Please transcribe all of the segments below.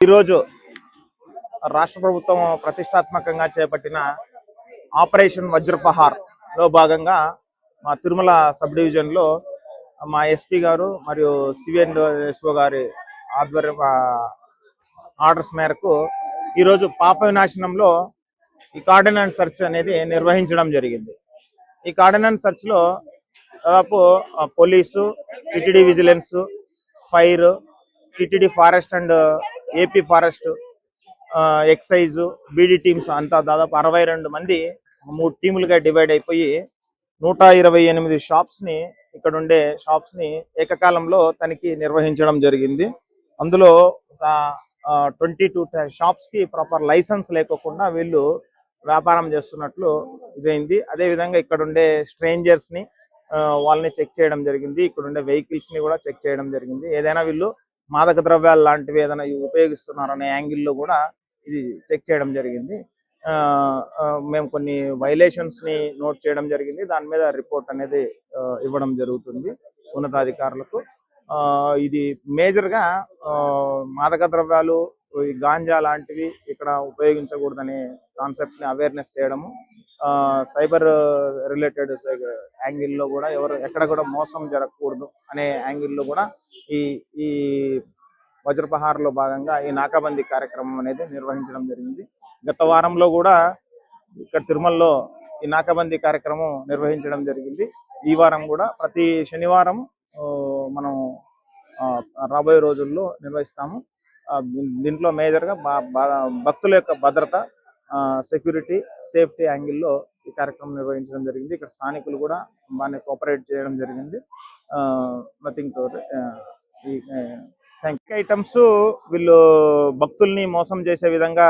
ఈరోజు రాష్ట్ర ప్రభుత్వం ప్రతిష్టాత్మకంగా చేపట్టిన ఆపరేషన్ వజ్రపహార్ లో భాగంగా మా తిరుమల సబ్ డివిజన్ లో మా ఎస్పీ గారు మరియు సివిఎన్ఎస్ఓ గారి ఆధ్వర్య ఆర్డర్స్ మేరకు ఈరోజు పాప వినాశనంలో ఈ కార్డినెన్స్ సెర్చ్ అనేది నిర్వహించడం జరిగింది. ఈ కార్డినెన్స్ సెర్చ్ లో దాదాపు police, TTD vigilance, fire, TTD forest and AP forest, excise, BD teams అంతా దాదాపు 62 మంది 3 టీములుగా డివైడ్ అయిపోయి 128 ఇక్కడ ఉండే షాప్స్ ని ఏకకాలంలో తనిఖీ నిర్వహించడం జరిగింది. అందులో ఒక 22 షాప్స్ కి ప్రాపర్ లైసెన్స్ లేకోకుండా వీళ్ళు వ్యాపారం చేస్తున్నట్లు ఇదైంది. అదే విధంగా ఇక్కడ ఉండే స్ట్రేంజర్స్ ని వాళ్ళని చెక్ చేయడం జరిగింది. ఇక్కడ ఉండే వెహికల్స్ ని కూడా చెక్ చేయడం జరిగింది. ఏదైనా వీళ్ళు మాదక ద్రవ్యాలు లాంటివి ఏదైనా ఉపయోగిస్తున్నారనే యాంగిల్లో కూడా ఇది చెక్ చేయడం జరిగింది. మేము కొన్ని వైలేషన్స్ ని నోట్ చేయడం జరిగింది. దాని మీద రిపోర్ట్ అనేది ఇవ్వడం జరుగుతుంది ఉన్నతాధికారులకు. ఇది మేజర్ గా మాదక ద్రవ్యాలు, గాంజా లాంటివి ఇక్కడ ఉపయోగించకూడదనే కాన్సెప్ట్ ని అవేర్నెస్ చేయడము, సైబర్ రిలేటెడ్ యాంగిల్లో కూడా ఎక్కడ కూడా మోసం జరగకూడదు అనే యాంగిల్లో కూడా ఈ వజ్రపహార్ లో భాగంగా ఈ నాకాబందీ కార్యక్రమం అనేది నిర్వహించడం జరిగింది. గత వారంలో కూడా ఇక్కడ తిరుమలలో ఈ నాకాబందీ కార్యక్రమం నిర్వహించడం జరిగింది. ఈ వారం కూడా ప్రతి శనివారం మనం రాబోయే రోజుల్లో నిర్వహిస్తాము. దీంట్లో మేజర్ గా భక్తుల యొక్క భద్రత, సెక్యూరిటీ, సేఫ్టీ యాంగిల్లో ఈ కార్యక్రమం నిర్వహించడం జరిగింది. ఇక్కడ స్థానికులు కూడా బాగా కోఆపరేట్ చేయడం జరిగింది. నథింగ్ టు ఐటమ్స్ వీళ్ళు భక్తుల్ని మోసం చేసే విధంగా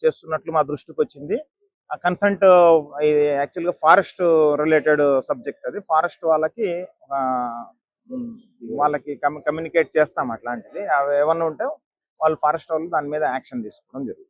చేస్తున్నట్లు మా దృష్టికి వచ్చింది. కన్సెంట్ యాక్చువల్గా ఫారెస్ట్ రిలేటెడ్ సబ్జెక్ట్. అది ఫారెస్ట్ వాళ్ళకి కమ్యూనికేట్ చేస్తాం. అట్లాంటిది అవి ఏమన్నా ఉంటే వాళ్ళు ఫారెస్ట్ వాళ్ళు దాని మీద యాక్షన్ తీసుకోవడం జరుగుతుంది.